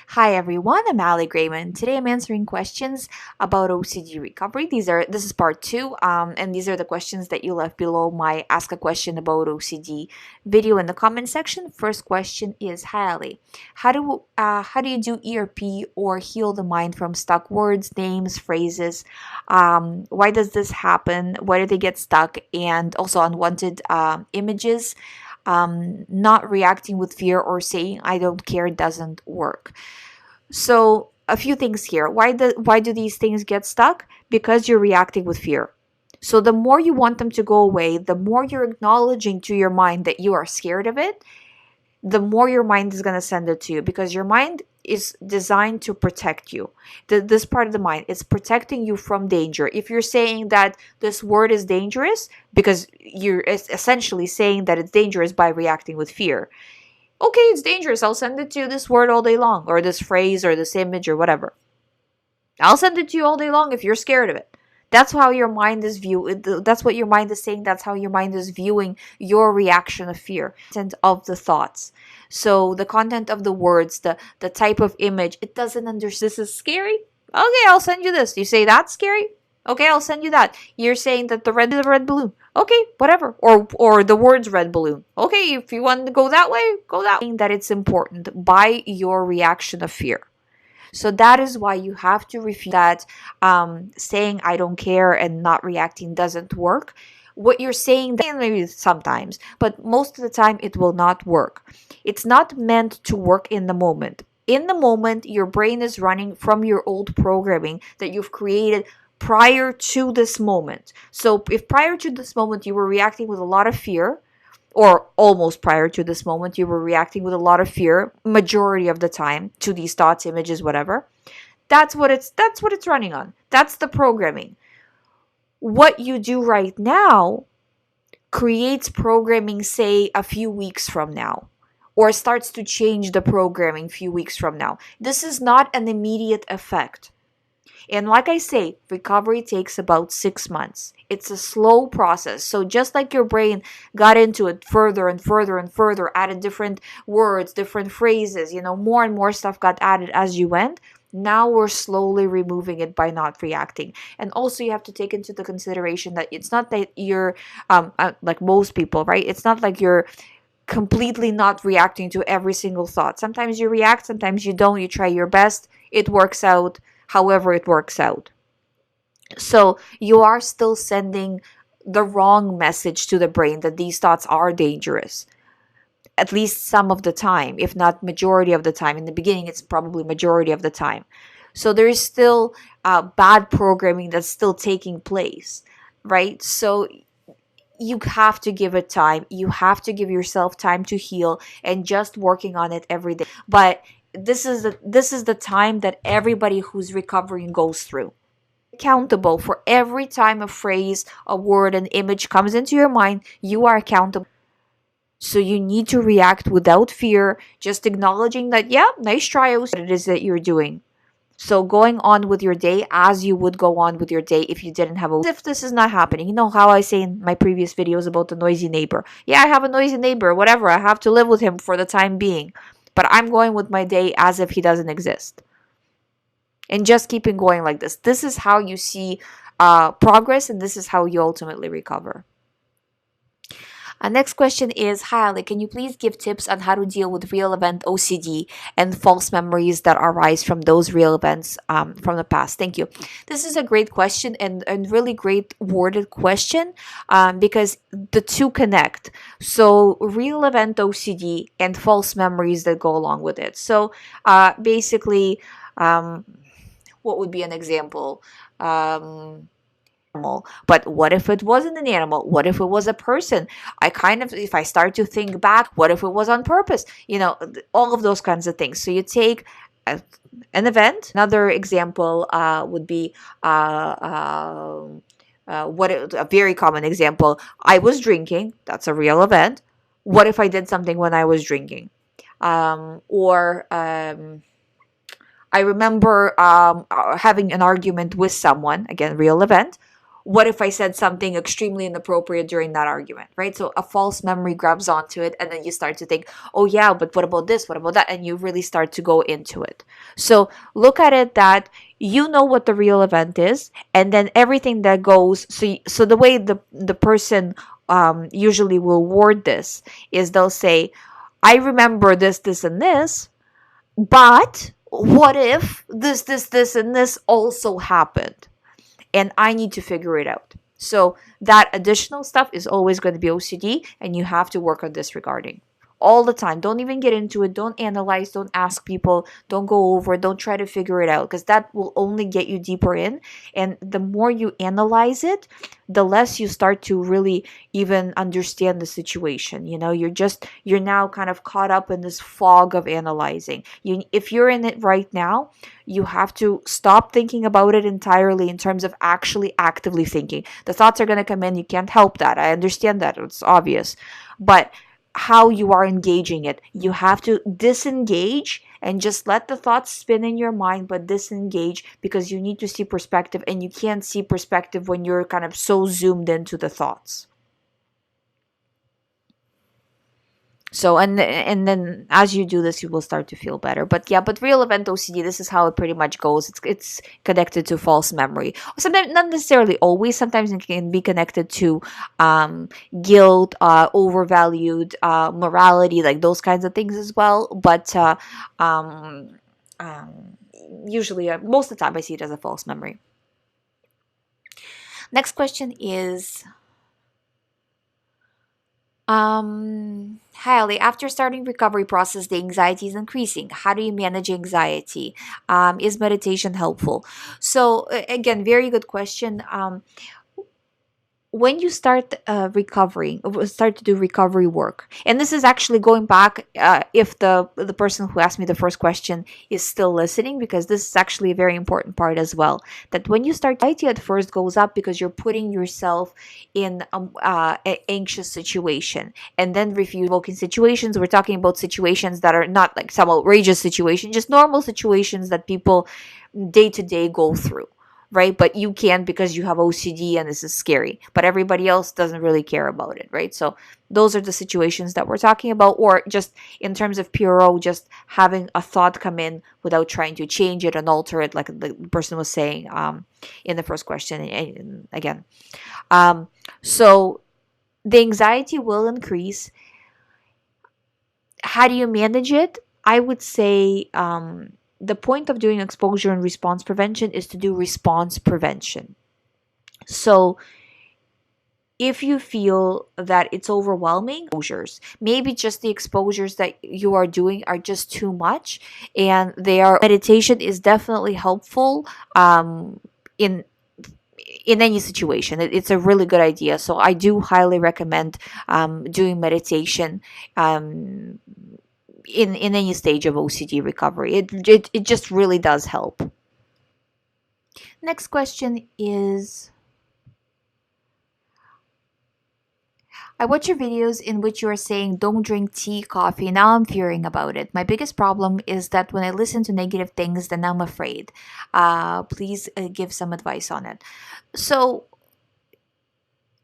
Hi everyone, I'm Ali GREYMOND. Today I'm answering questions about OCD recovery. This is part two, and these are the questions that you left below my Ask a Question About OCD video in the comment section. First question is, Hi Ali, how do you do ERP or heal the mind from stuck words, names, phrases? Why does this happen? Why do they get stuck? And also unwanted images. Not reacting with fear or saying I don't care doesn't work. So a few things here. Why do these things get stuck? Because you're reacting with fear. So the more you want them to go away, the more you're acknowledging to your mind that you are scared of it, the more your mind is going to send it to you, because your mind is designed to protect you. This part of the mind is protecting you from danger. If you're saying that this word is dangerous, because you're essentially saying that it's dangerous by reacting with fear. Okay, it's dangerous. I'll send it to you, this word, all day long, or this phrase, or this image, or whatever. I'll send it to you all day long if you're scared of it. That's how your mind is that's what your mind is saying. That's how your mind is viewing your reaction of fear. Content of the thoughts. So the content of the words, the type of image, it doesn't understand. This is scary. Okay, I'll send you this. You say that's scary. Okay, I'll send you that. You're saying that the red balloon. Okay, whatever. Or the words red balloon. Okay, if you want to go that way, go that way. That it's important by your reaction of fear. So that is why you have to refuse that saying I don't care and not reacting doesn't work. What you're saying, maybe sometimes, but most of the time it will not work. It's not meant to work in the moment. In the moment, your brain is running from your old programming that you've created prior to this moment. So if prior to this moment you were reacting with a lot of fear, or almost prior to this moment, you were reacting with a lot of fear, majority of the time, to these thoughts, images, whatever. That's what it's running on. That's the programming. What you do right now creates programming, say, a few weeks from now, or starts to change the programming a few weeks from now. This is not an immediate effect. And like I say, recovery takes about 6 months. It's a slow process. So just like your brain got into it further and further and further, added different words, different phrases, more and more stuff got added as you went. Now we're slowly removing it by not reacting. And also you have to take into the consideration that it's not that you're, like most people, right? It's not like you're completely not reacting to every single thought. Sometimes you react, sometimes you don't. You try your best. It works out however it works out. So you are still sending the wrong message to the brain that these thoughts are dangerous. At least some of the time, if not majority of the time. In the beginning, it's probably majority of the time. So there is still bad programming that's still taking place, right? So you have to give it time. You have to give yourself time to heal and just working on it every day. But this is the time that everybody who's recovering goes through. Accountable for every time a phrase, a word, an image comes into your mind, you are accountable. So you need to react without fear, just acknowledging that, yeah, nice try, what it is that you're doing. So going on with your day as you would go on with your day if you didn't have if this is not happening. You know how I say in my previous videos about the noisy neighbor. Yeah, I have a noisy neighbor, whatever. I have to live with him for the time being. But I'm going with my day as if he doesn't exist. And just keeping going like this. This is how you see progress, and this is how you ultimately recover. Next question is, Hi Ali, can you please give tips on how to deal with real event OCD and false memories that arise from those real events from the past? Thank you. This is a great question and really great worded question because the two connect. So real event OCD and false memories that go along with it. So basically, what would be an example? But what if it wasn't an animal? What if it was a person? If I start to think back, what if it was on purpose? All of those kinds of things. So you take an event. Another example would be a very common example. I was drinking. That's a real event. What if I did something when I was drinking? Or I remember having an argument with someone. Again, real event. what if I said something extremely inappropriate during that argument, right? So a false memory grabs onto it, and then you start to think, oh yeah, but what about this? What about that? And you really start to go into it. So look at it that you know what the real event is, and then everything that goes. So the way the person usually will word this is they'll say, I remember this, this, and this, but what if this, and this also happened? And I need to figure it out. So that additional stuff is always going to be OCD, and you have to work on disregarding all the time. Don't even get into it. Don't analyze. Don't ask people. Don't go over. Don't try to figure it out, because that will only get you deeper in. And the more you analyze it, the less you start to really even understand the situation. You're now kind of caught up in this fog of analyzing. If you're in it right now, you have to stop thinking about it entirely in terms of actually actively thinking. The thoughts are going to come in. You can't help that. I understand that. It's obvious. But how you are engaging it, you have to disengage and just let the thoughts spin in your mind, but disengage, because you need to see perspective, and you can't see perspective when you're kind of so zoomed into the thoughts. So, and then as you do this, you will start to feel better. But yeah, but real event OCD, this is how it pretty much goes. It's connected to false memory. Sometimes, not necessarily always. Sometimes it can be connected to guilt, overvalued morality, like those kinds of things as well. But um, um, usually, most of the time, I see it as a false memory. Next question is, hi Ali, after starting recovery process, the anxiety is increasing. How do you manage anxiety? Is meditation helpful? So again, very good question. When you start start to do recovery work, and this is actually going back, if the person who asked me the first question is still listening, because this is actually a very important part as well, that when you start, anxiety at first goes up because you're putting yourself in an anxious situation, and then revoking situations. We're talking about situations that are not like some outrageous situation, just normal situations that people day to day go through, right? But you can't because you have OCD and this is scary, but everybody else doesn't really care about it, right? So those are the situations that we're talking about. Or just in terms of PRO, just having a thought come in without trying to change it and alter it, like the person was saying in the first question. And again, so the anxiety will increase. How do you manage it? I would say the point of doing exposure and response prevention is to do response prevention. So if you feel that it's overwhelming, exposures, maybe just the exposures that you are doing are just too much, and meditation is definitely helpful in any situation. It's a really good idea. So I do highly recommend doing meditation in any stage of OCD recovery. It just really does help. Next question is, I watch your videos in which you are saying don't drink tea, coffee. Now I'm fearing about it. My biggest problem is that when I listen to negative things, then I'm afraid. Please give some advice on it. So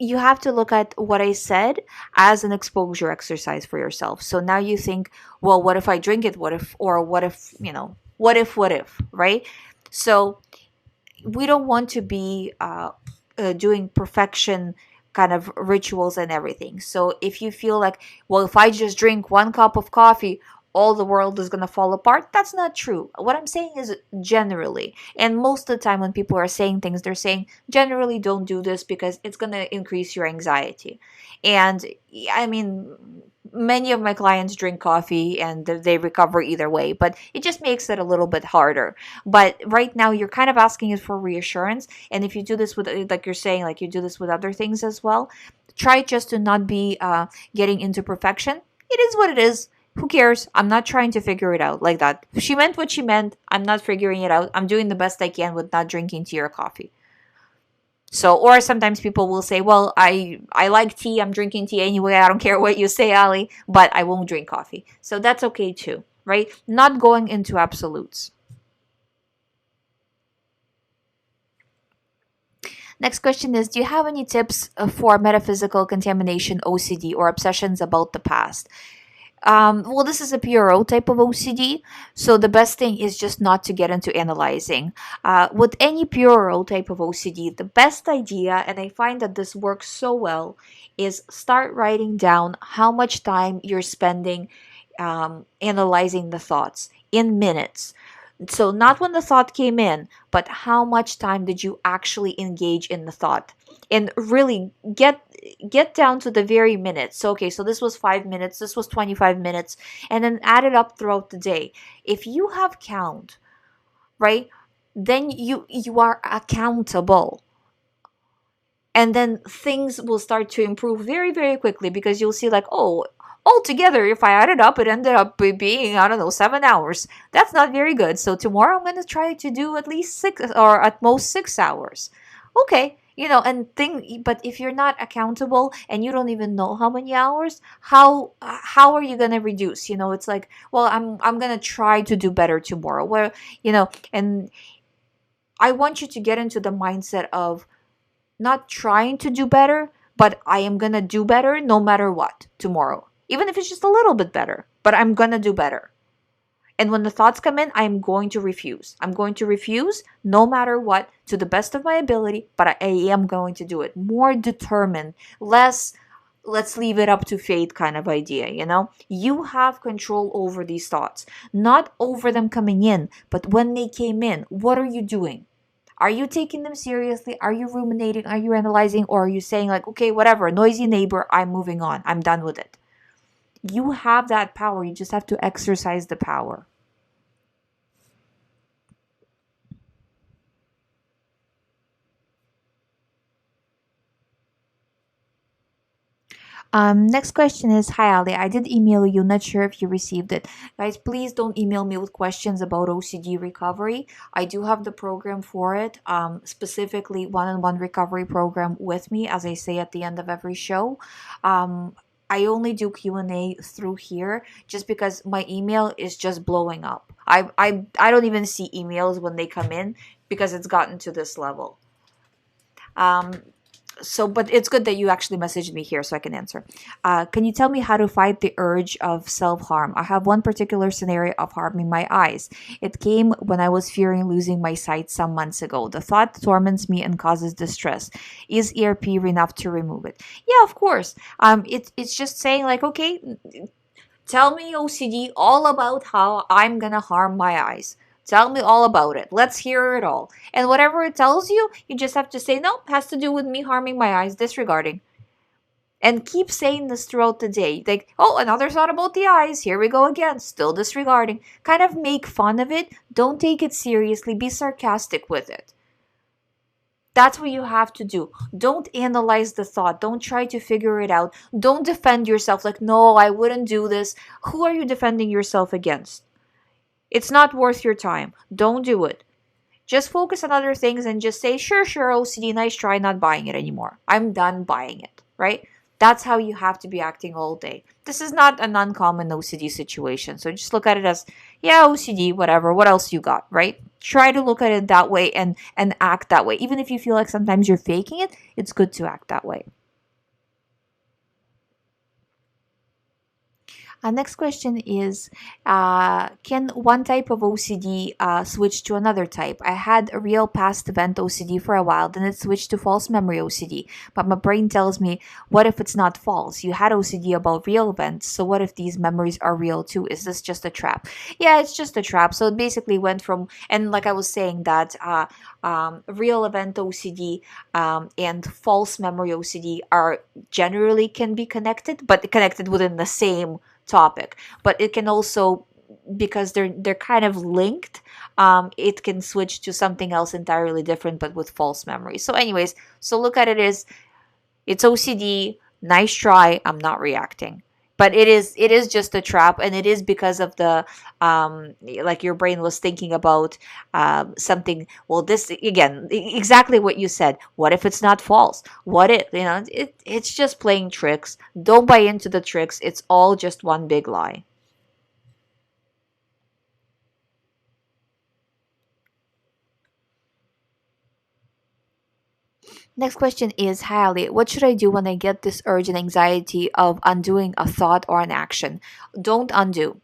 you have to look at what I said as an exposure exercise for yourself. So now you think, well, what if I drink it? What if, what if, right? So we don't want to be doing perfection kind of rituals and everything. So if you feel like, well, if I just drink 1 cup of coffee, all the world is going to fall apart, that's not true. What I'm saying is generally, and most of the time when people are saying things, they're saying generally don't do this because it's going to increase your anxiety. And I mean, many of my clients drink coffee and they recover either way, but it just makes it a little bit harder. But right now you're kind of asking it for reassurance, and if you do this with, like you're saying, like you do this with other things as well, try just to not be getting into perfection. It is what it is. Who cares? I'm not trying to figure it out like that. She meant what she meant. I'm not figuring it out. I'm doing the best I can with not drinking tea or coffee. So, or sometimes people will say, well, I like tea. I'm drinking tea anyway. I don't care what you say, Ali, but I won't drink coffee. So that's okay too, right? Not going into absolutes. Next question is, do you have any tips for metaphysical contamination, OCD, or obsessions about the past? Well, this is a PRO type of OCD, so the best thing is just not to get into analyzing. With any PRO type of OCD, the best idea, and I find that this works so well, is start writing down how much time you're spending analyzing the thoughts in minutes. So, not when the thought came in, but how much time did you actually engage in the thought? And really get down to the very minutes. So, okay, so this was 5 minutes, this was 25 minutes, and then add it up throughout the day. If you have count, right, then you are accountable, and then things will start to improve very, very quickly, because you'll see like, oh, altogether, if I added up, it ended up being, I don't know, 7 hours. That's not very good. So tomorrow I'm going to try to do at least 6, or at most 6 hours. Okay, and thing, but if you're not accountable and you don't even know how many hours, how are you going to reduce? It's like, well, I'm going to try to do better tomorrow. Where, and I want you to get into the mindset of not trying to do better, but I am going to do better no matter what tomorrow. Even if it's just a little bit better, but I'm going to do better. And when the thoughts come in, I'm going to refuse. I'm going to refuse no matter what, to the best of my ability, but I am going to do it. More determined, less let's leave it up to fate kind of idea. You have control over these thoughts, not over them coming in, but when they came in, what are you doing? Are you taking them seriously? Are you ruminating? Are you analyzing? Or are you saying like, okay, whatever, noisy neighbor, I'm moving on. I'm done with it. You have that power. You just have to exercise the power. Next question is, hi Ali, I did email you, not sure if you received it. Guys, please don't email me with questions about OCD recovery. I do have the program for it, specifically one-on-one recovery program with me, as I say at the end of every show. I only do Q&A through here just because my email is just blowing up. I don't even see emails when they come in because it's gotten to this level. Um, but it's good that you actually messaged me here so I can answer. Can you tell me how to fight the urge of self-harm? I have one particular scenario of harming my eyes. It came when I was fearing losing my sight some months ago. The thought torments me and causes distress. Is ERP enough to remove it? Yeah, of course. It's just saying like, okay, tell me, OCD, all about how I'm gonna harm my eyes. Tell me all about it. Let's hear it all. And whatever it tells you, you just have to say, nope, has to do with me harming my eyes, disregarding. And keep saying this throughout the day. Like, oh, another thought about the eyes. Here we go again. Still disregarding. Kind of make fun of it. Don't take it seriously. Be sarcastic with it. That's what you have to do. Don't analyze the thought. Don't try to figure it out. Don't defend yourself like, no, I wouldn't do this. Who are you defending yourself against? It's not worth your time. Don't do it. Just focus on other things and just say, sure, sure, OCD, nice try, not buying it anymore. I'm done buying it, right? That's how you have to be acting all day. This is not an uncommon OCD situation. So just look at it as, yeah, OCD, whatever. What else you got, right? Try to look at it that way and act that way. Even if you feel like sometimes you're faking it, it's good to act that way. Next question is, can one type of OCD switch to another type? I had a real past event OCD for a while, then it switched to false memory OCD. But my brain tells me, what if it's not false? You had OCD about real events, so what if these memories are real too? Is this just a trap? Yeah, it's just a trap. So it basically went from, and like I was saying, that real event OCD and false memory OCD are generally can be connected, but connected within the same topic. But it can also, because they're kind of linked, it can switch to something else entirely different but with false memory. So anyways, so look at it as, it's OCD, nice try, I'm not reacting. But it is just a trap, and it is because of the like your brain was thinking about something. Well, this again, exactly what you said. What if it's not false? What if, it's just playing tricks. Don't buy into the tricks. It's all just one big lie. Next question is, hi Ali, what should I do when I get this urge and anxiety of undoing a thought or an action? Don't undo.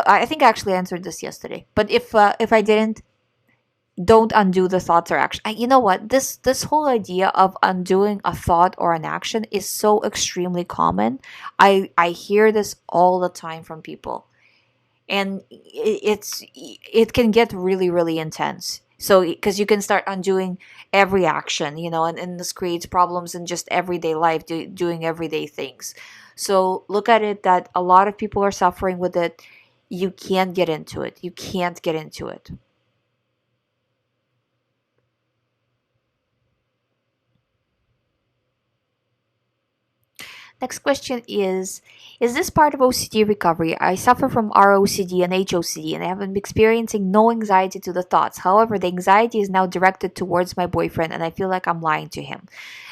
I think I actually answered this yesterday, but if I didn't, don't undo the thoughts or action. You know what? This whole idea of undoing a thought or an action is so extremely common. I hear this all the time from people, and it can get really really intense. So because you can start undoing every action, and this creates problems in just everyday life, doing everyday things. So look at it that a lot of people are suffering with it. You can't get into it. You can't get into it. Next question is this part of OCD recovery? I suffer from ROCD and HOCD and I have been experiencing no anxiety to the thoughts. However, the anxiety is now directed towards my boyfriend and I feel like I'm lying to him.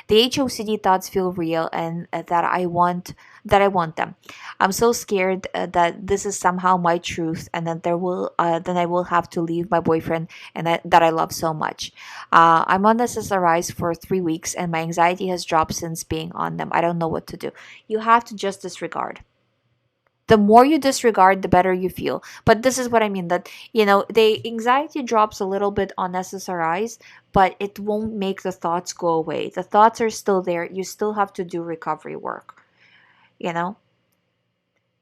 The HOCD thoughts feel real and that I want them. I'm so scared that this is somehow my truth and that then I will have to leave my boyfriend and that I love so much. I'm on this SSRIs for 3 weeks and my anxiety has dropped since being on them. I don't know what to do. You have to just disregard. The more you disregard, the better you feel. But this is what I mean, that the anxiety drops a little bit on SSRIs, but it won't make the thoughts go away. The thoughts are still there. You still have to do recovery work, you know?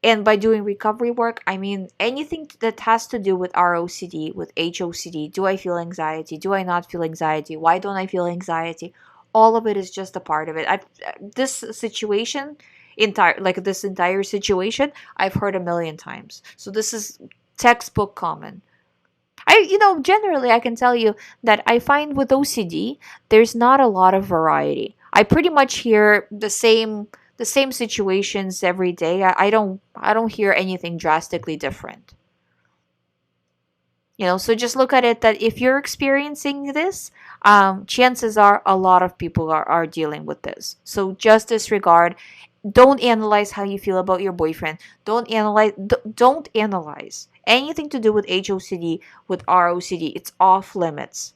And by doing recovery work, I mean anything that has to do with ROCD, with HOCD. Do I feel anxiety? Do I not feel anxiety? Why don't I feel anxiety? All of it is just a part of it. This situation, this entire situation, I've heard a million times. So this is textbook common. Generally, I can tell you that I find with OCD, there's not a lot of variety. I pretty much hear the same situations every day. I don't hear anything drastically different. So just look at it that if you're experiencing this, chances are a lot of people are dealing with this. So just disregard. Don't analyze how you feel about your boyfriend. Don't analyze anything to do with HOCD, with ROCD. It's off limits.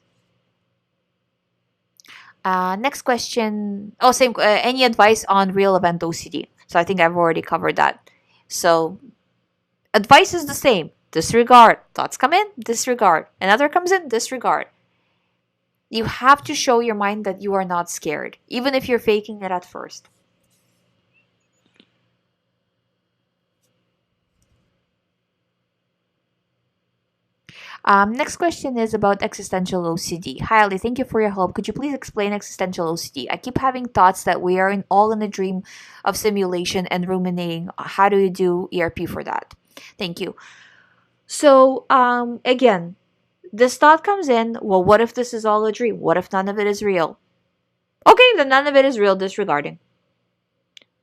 Next question. Oh, same. Any advice on real event OCD? So I think I've already covered that. So advice is the same. Disregard. Thoughts come in, disregard. Another comes in, disregard. You have to show your mind that you are not scared, even if you're faking it at first. Next question is about existential OCD. Hi, Ali. Thank you for your help. Could you please explain existential OCD? I keep having thoughts that we are all in a dream of simulation and ruminating. How do you do ERP for that? Thank you. So, again, this thought comes in, well, what if this is all a dream? What if none of it is real? Okay, then none of it is real, disregarding.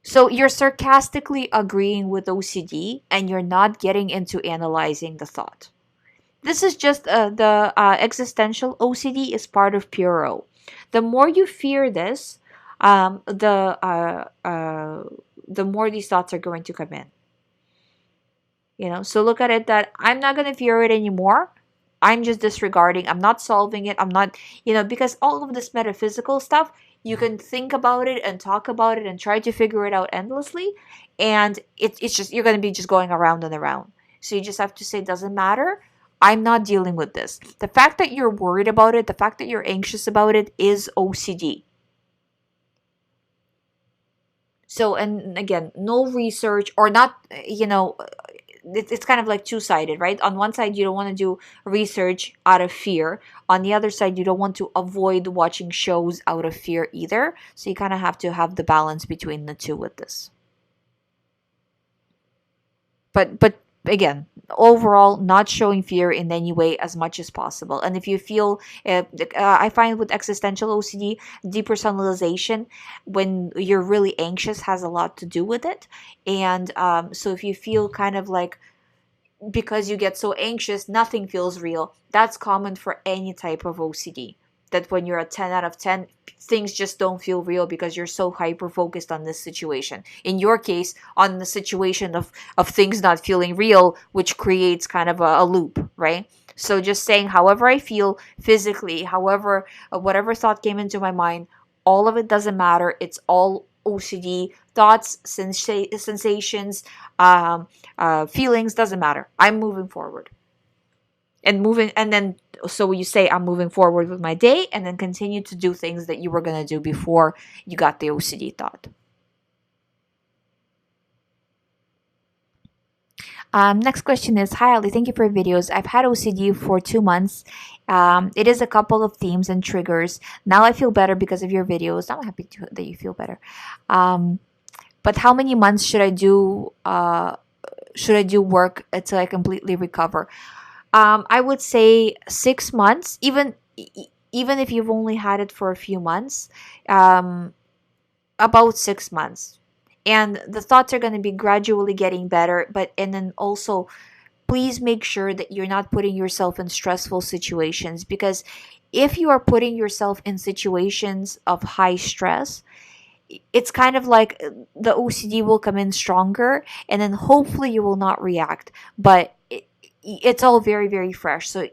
So you're sarcastically agreeing with OCD and you're not getting into analyzing the thought. This is just the existential OCD is part of puro. The more you fear this, the more these thoughts are going to come in. So look at it that I'm not going to fear it anymore. I'm just disregarding. I'm not solving it. I'm not, because all of this metaphysical stuff, you can think about it and talk about it and try to figure it out endlessly. And it's just, you're going to be just going around and around. So you just have to say, it doesn't matter. I'm not dealing with this. The fact that you're worried about it, the fact that you're anxious about it is OCD. So, and again, no research or not, it's kind of like two-sided, right? On one side, you don't want to do research out of fear. On the other side, you don't want to avoid watching shows out of fear either. So you kind of have to have the balance between the two with this. But again, overall, not showing fear in any way as much as possible. And if you feel, I find with existential OCD, depersonalization, when you're really anxious, has a lot to do with it. And so if you feel kind of like, because you get so anxious, nothing feels real, that's common for any type of OCD. That when you're a 10 out of 10, things just don't feel real because you're so hyper focused on this situation. In your case, on the situation of things not feeling real, which creates kind of a loop, right? So just saying, however I feel physically, however, whatever thought came into my mind, all of it doesn't matter. It's all OCD thoughts, sensations, feelings, doesn't matter. I'm moving forward. And then so you say, I'm moving forward with my day, and then continue to do things that you were going to do before you got the OCD thought. Next question is, hi Ali, thank you for your videos. I've had OCD for 2 months. It is a couple of themes and triggers. Now I feel better because of your videos. I'm happy that you feel better. But how many months should I do work until I completely recover? I would say 6 months, even if you've only had it for a few months, about 6 months. And the thoughts are going to be gradually getting better, and then also please make sure that you're not putting yourself in stressful situations, because if you are putting yourself in situations of high stress, it's kind of like the OCD will come in stronger, and then hopefully you will not react, but it's all very, very fresh. So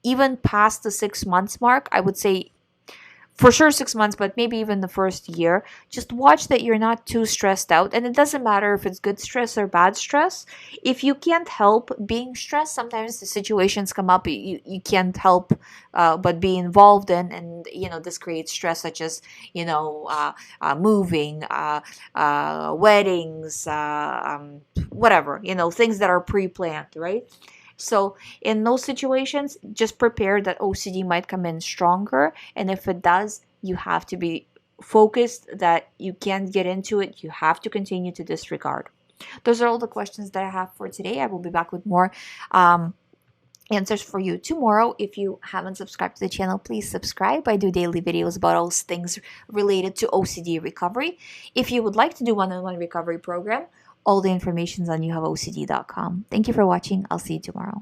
even past the 6 months mark, I would say for sure 6 months, but maybe even the first year, just watch that you're not too stressed out. And it doesn't matter if it's good stress or bad stress. If you can't help being stressed, sometimes the situations come up you can't help but be involved in, and this creates stress, such as moving, weddings, whatever, things that are pre-planned, right? So in those situations, just prepare that OCD might come in stronger. And if it does, you have to be focused that you can't get into it. You have to continue to disregard. Those are all the questions that I have for today. I will be back with more answers for you tomorrow. If you haven't subscribed to the channel, please subscribe. I do daily videos about all things related to OCD recovery. If you would like to do one-on-one recovery program, all the information is on youhaveocd.com. Thank you for watching. I'll see you tomorrow.